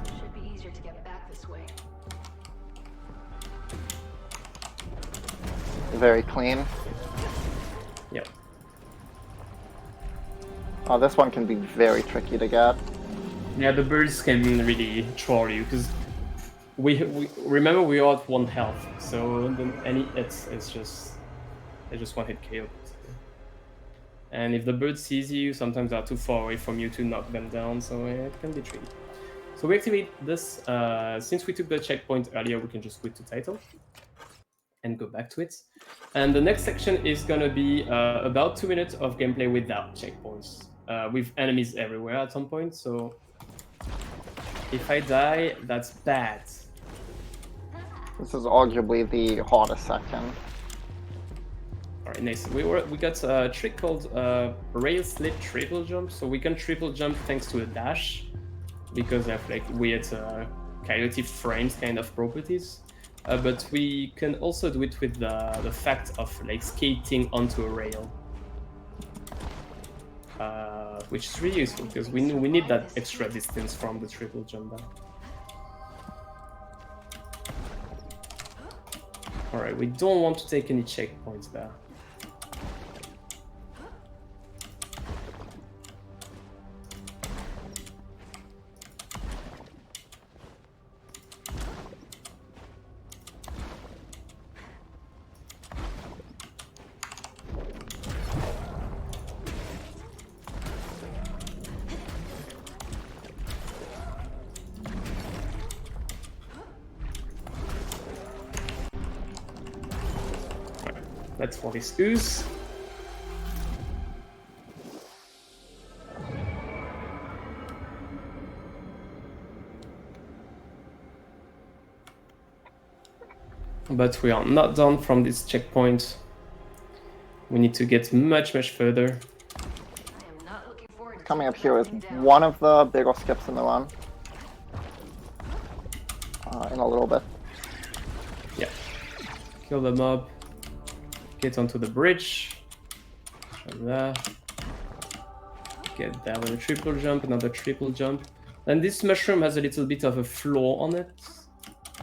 Should be easier to get back this way. very clean. Yep. Oh, this one can be very tricky to get. Yeah, the birds can really troll you because we remember we are at 1 health, so it's just one hit KO. And if the bird sees you, sometimes they're too far away from you to knock them down, so it can be tricky. So we activate this. Since we took the checkpoint earlier, we can just quit to title and go back to it. And the next section is gonna be about 2 minutes of gameplay without checkpoints, with enemies everywhere at some point. So if I die, that's bad. This is arguably the hardest section. All right, nice. We got a trick called rail slip triple jump. So we can triple jump thanks to a dash because they have like weird coyote frames kind of properties. But we can also do it with the fact of like skating onto a rail, which is really useful because we need that extra distance from the triple jump there. All right, we don't want to take any checkpoints there. That's for this ooze. But we are not done from this checkpoint. We need to get much further. I am not looking forward to Coming up here is one of the bigger skips in the run. In a little bit. Yeah. Kill the mob. Get onto the bridge. There. Get there with a triple jump, another triple jump. And this mushroom has a little bit of a floor on it.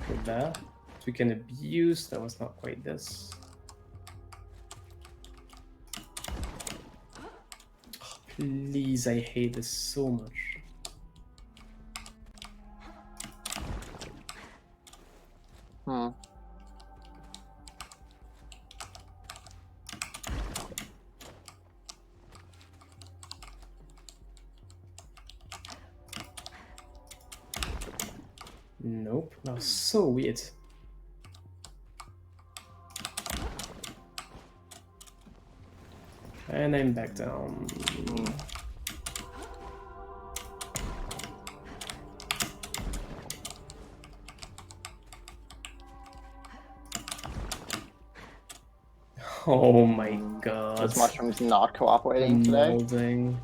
Put there. So we can abuse. That was not quite this. Oh, please, I hate this so much. Nope, that was so weird. And I'm back down. Oh my god. This mushroom's not cooperating today. Molding.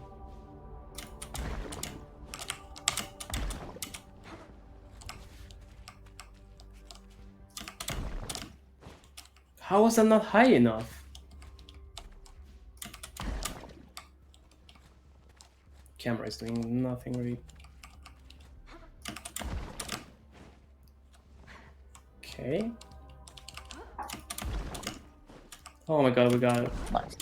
How was that not high enough? Camera is doing nothing really. Okay. Oh my god, we got it. Nice.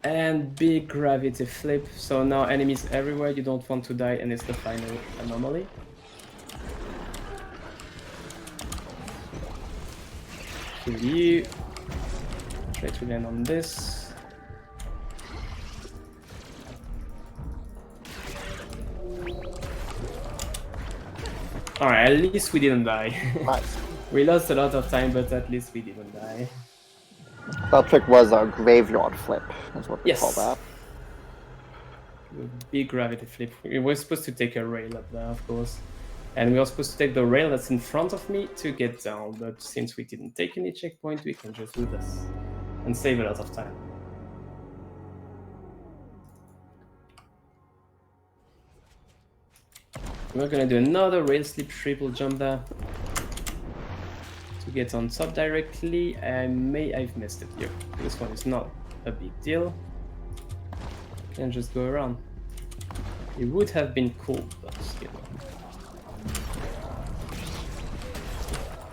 And big gravity flip. So now enemies everywhere, you don't want to die, and it's the final anomaly. Kill you. Try to land on this. Alright, at least we didn't die. Nice. We lost a lot of time, but at least we didn't die. That trick was a graveyard flip, is what we Yes. call that. Big gravity flip. We were supposed to take a rail up there, of course. And we were supposed to take the rail that's in front of me to get down, but since we didn't take any checkpoint, we can just do this and save a lot of time. We're gonna do another rail slip triple jump there to get on top directly. I've missed it here. This one is not a big deal. Can just go around. It would have been cool, but you know.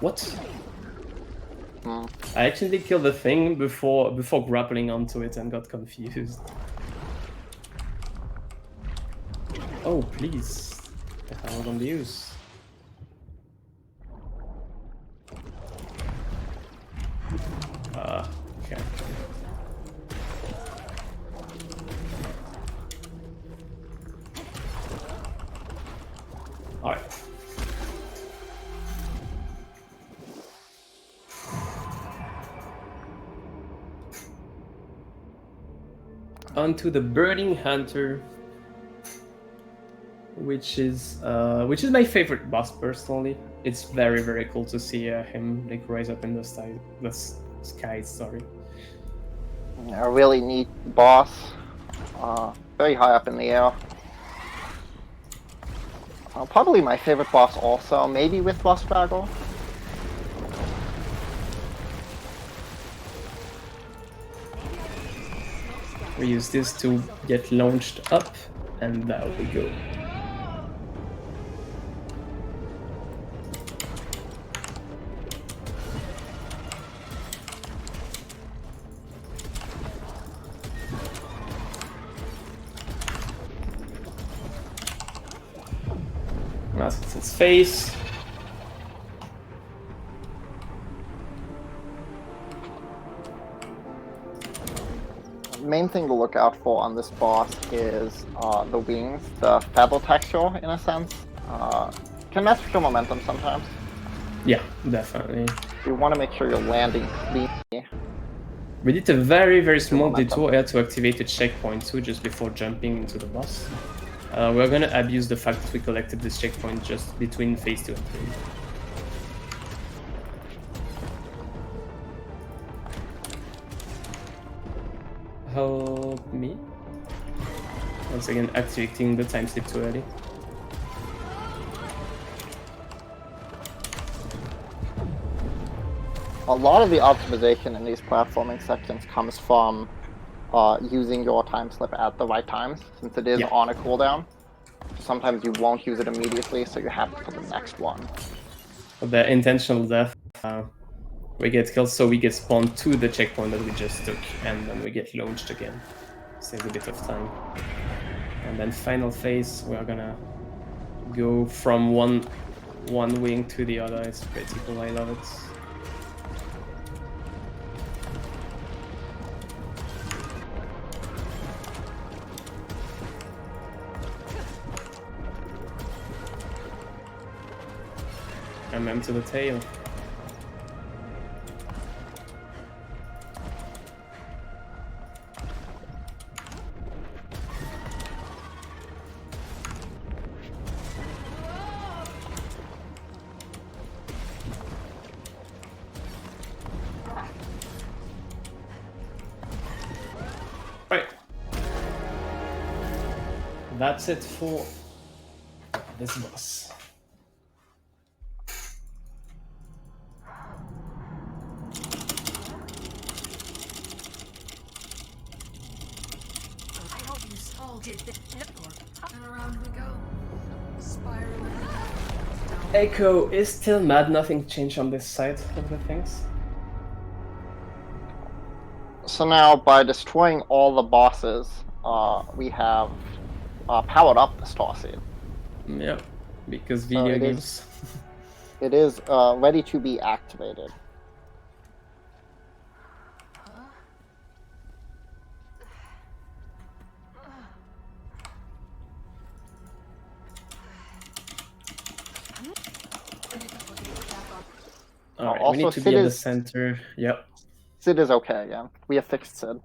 What? I actually killed the thing before grappling onto it and got confused. Oh, please. The hell on the use. Okay. Alright. Onto the Burning Hunter, which is my favorite boss personally. It's very, very cool to see him like rise up in the skies. Sorry. A really neat boss. Very high up in the air. Probably my favorite boss also, maybe with Boss Fraggle. We use this to get launched up, and there we go. That's its face. Main thing to look out for on this boss is the wings, the feather texture, in a sense. Can mess with your momentum sometimes. Yeah, definitely. You want to make sure you're landing cleanly. We did a very, very small Momentum. detour here to activate the checkpoint too, just before jumping into the boss. We're gonna abuse the fact that we collected this checkpoint just between phase 2 and 3. Help me. Once again, activating the time slip too early. A lot of the optimization in these platforming sections comes from using your time slip at the right times, since it is on a cooldown. Sometimes you won't use it immediately, so you have to put the next one. The intentional death, we get killed, so we get spawned to the checkpoint that we just took, and then we get launched again. Saves a bit of time. And then final phase, we are gonna go from one wing to the other. It's pretty cool, I love it. MM to the tail. Right. That's it for this boss. And around we go. Spiraling. Echo is still mad, nothing changed on this side of the things. So now, by destroying all the bosses, we have powered up the Star Seed. Yep, because video games. It is ready to be activated. Alright, Also, we need to Sid be at the is- center. Yep. Sid is okay again. We have fixed Sid.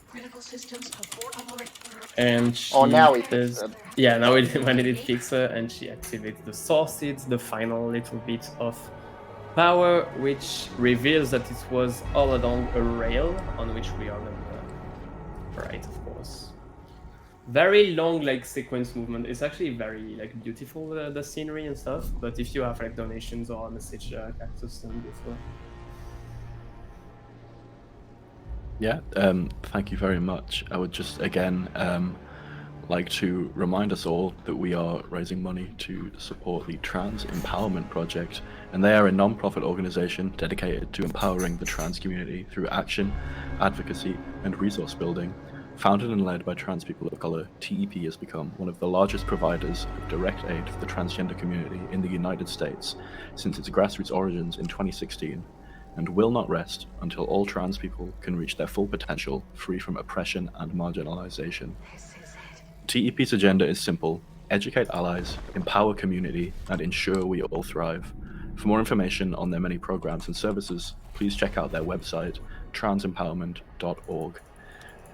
Critical systems operate. And she Oh, now we does... fixed Sid. Yeah, now we did fix her, and she activates the Soul Seeds, the final little bit of power, which reveals that it was all along a rail on which we are gonna ride, of course. Very long, like, sequence movement. It's actually very, like, beautiful, the scenery and stuff. But if you have, like, donations or a message cactus, then before. Yeah, thank you very much. I would just again like to remind us all that we are raising money to support the Trans Empowerment Project, and they are a non-profit organization dedicated to empowering the trans community through action, advocacy, and resource building. Founded and led by trans people of color, TEP has become one of the largest providers of direct aid for the transgender community in the United States since its grassroots origins in 2016, and will not rest until all trans people can reach their full potential, free from oppression and marginalization. TEP's agenda is simple: educate allies, empower community, and ensure we all thrive. For more information on their many programs and services, please check out their website, transempowerment.org.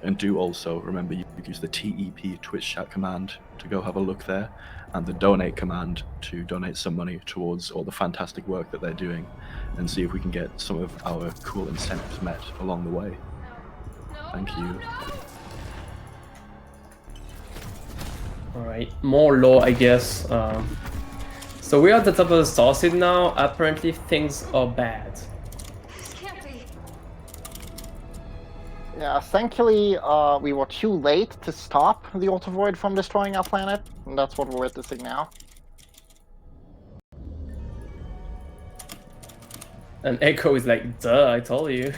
And do also remember you could use the TEP Twitch chat command to go have a look there, and the donate command to donate some money towards all the fantastic work that they're doing, and see if we can get some of our cool incentives met along the way. Thank you. Alright, more law, I guess. So we're at the top of the starseed now. Apparently things are bad. This can't be. Yeah, thankfully, we were too late to stop the Autovoid from destroying our planet, and that's what we're witnessing now. And Echo is like, duh, I told you.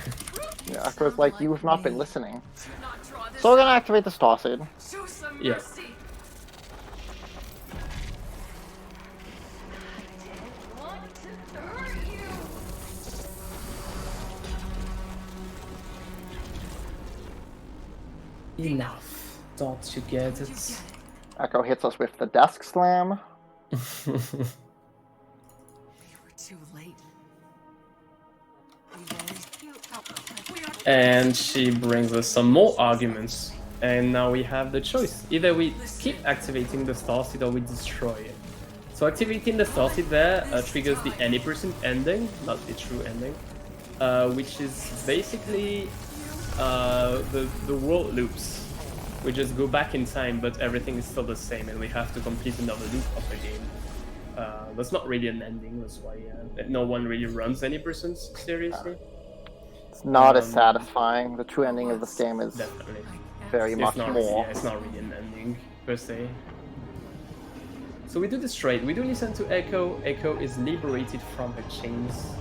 Yeah, because, like, you've not been listening. Do not draw this So we're gonna activate the starseed. Show some Yeah. mercy. I want to hurt you. Enough. Don't you get You it? get it. Echo hits us with the desk slam. We were too late. We've always you we are And she brings us some more arguments. And now we have the choice. Either we keep activating the starseed or we destroy it. So activating the starseed there triggers the any percent ending, not the true ending, which is basically the world loops. We just go back in time, but everything is still the same, and we have to complete another loop of the game. That's not really an ending. That's why no one really runs any percent seriously. It's not as satisfying. The true ending of this game is Definitely. very much It's not, more. yeah, it's not really an ending per se. So we do this straight. We do listen to Echo. Echo is liberated from her chains.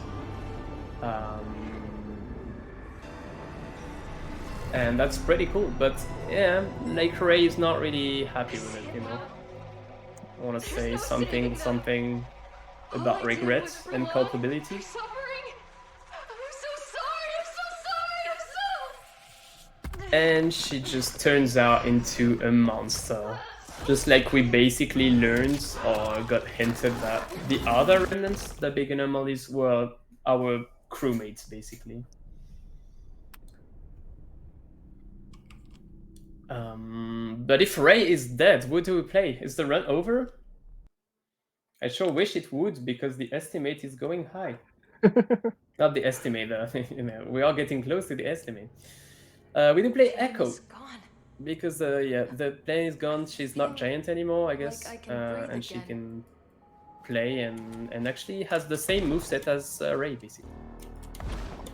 And that's pretty cool. But yeah, like Ray is not really happy with it, you know. I want to say something about regret and culpability. You're suffering. I'm so sorry. And she just turns out into a monster. Just like we basically learned or got hinted that the other remnants, the big anomalies, were our crewmates, basically. But if Ray is dead, what do we play? Is the run over? I sure wish it would, because the estimate is going high. Not the estimate, you know, we are getting close to the estimate. We do play Echo. It's gone. Because yeah, the plane is gone. She's not giant anymore, I guess, Like I can breathe and she again. can play and actually has the same moveset as Ray, basically.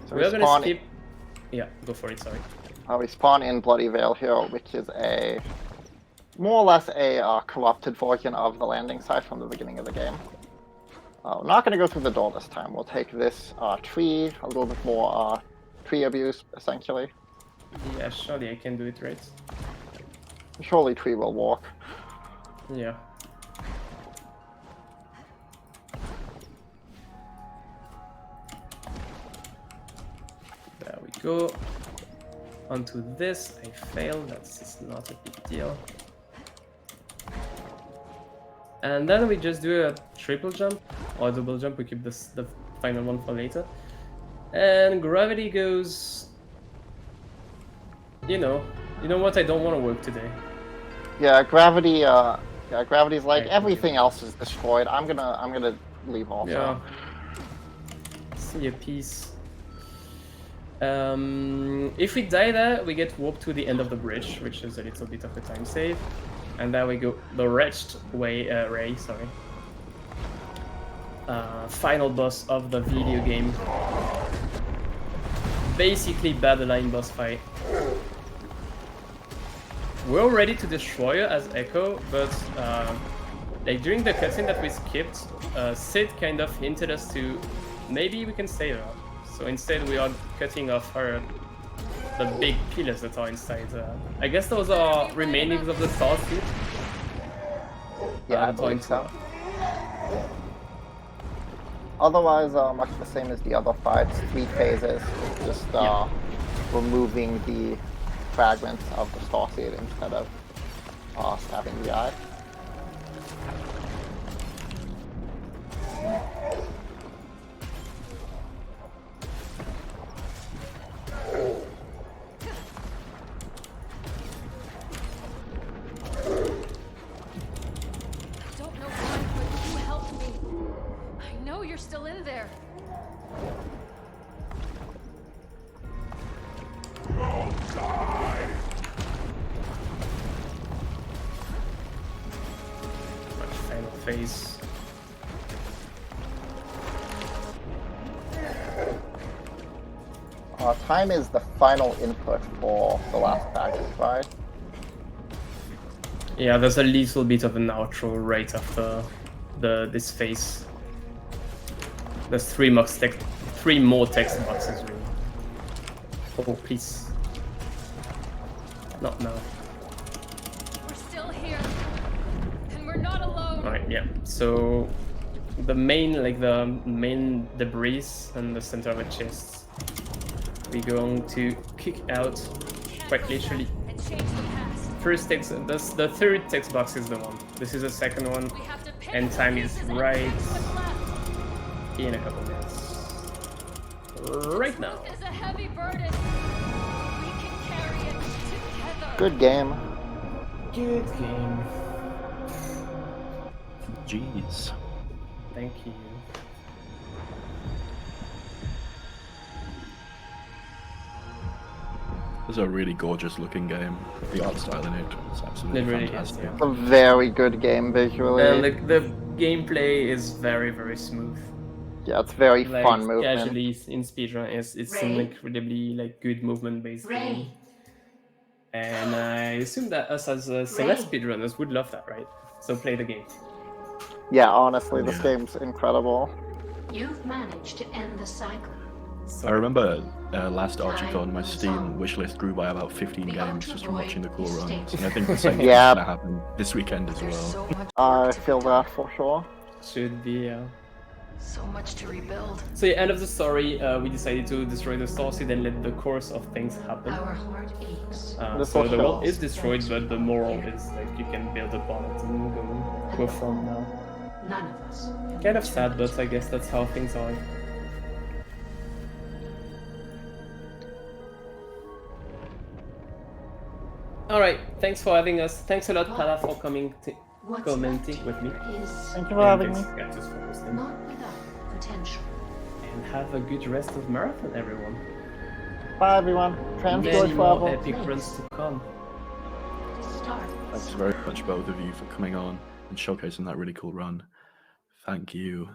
So We're we gonna spawn, skip. Yeah, go for it. Sorry. we spawn in Bloody Vale here, which is more or less a corrupted version of the landing site from the beginning of the game. We're not going to go through the door this time. We'll take this tree, a little bit more tree abuse, essentially. Yeah, surely I can do it right. Surely tree will walk. Yeah. There we go. Onto this, I failed. That's not a big deal. And then we just do a triple jump or a double jump. We keep the final one for later. And gravity goes. You know what? I don't want to work today. Yeah, gravity. Gravity's like Right, everything else is destroyed. I'm gonna leave also. Yeah. See a piece. If we die there, we get warped to the end of the bridge, which is a little bit of a time save. And there we go, the wretched Ray, sorry. Final boss of the video game. Basically, Battleline boss fight. we're ready to destroy her as Echo, but like during the cutscene that we skipped, Sid kind of hinted us to maybe we can save her. So instead we are cutting off her the big pillars that are inside. I guess those are remainings of the Star Seed. Yeah, I believe so. Otherwise, much the same as the other fights, 3 phases, just removing the fragments of the Star Seed instead of stabbing the eye. You're still in there. Final phase. Time is the final input for the last package, right? Yeah, there's a little bit of an outro right after this phase. There's 3 more text boxes. Really. Oh, please. Not now. We're still here, and we're not alone. Alright, yeah. So the main debris in the center of the chest, we're going to kick out quite literally. First text, the third text box is the one. This is the second one, and time is right in a couple minutes. Right now. Is a heavy burden. We can carry it together. Good game. Good game. Jeez. Thank you. This is a really gorgeous looking game. The art style in it is absolutely It really fantastic. is, yeah. It's a very good game visually. And the gameplay is very, very smooth. Yeah, it's very Like, fun movement. casually in speedrun, it's an incredibly good movement-based game. And I assume that us as Celeste speedrunners would love that, right? So play the game. Yeah, honestly, this game's incredible. You've managed to end the cycle. I remember last Archiethon, my Steam wishlist grew by about 15 games just from watching the cool runs. And I think the same thing's going to happen this weekend as well. I feel that for sure. Should be, So much to rebuild. So yeah, end of the story, we decided to destroy the Star Seed and let the course of things happen. Our heart aches. So the world is destroyed, but the moral is like you can build upon it and go from now. None of us. Kind of sad, but I guess that's how things are. Alright, thanks for having us. Thanks a lot, Pala, for coming to commenting with me. Thank you for having me. Gatus for hosting. Not without potential. And have a good rest of marathon, everyone. Bye, everyone. Transport Many more travel. epic runs to come. Start. Thanks very much, both of you, for coming on and showcasing that really cool run. Thank you.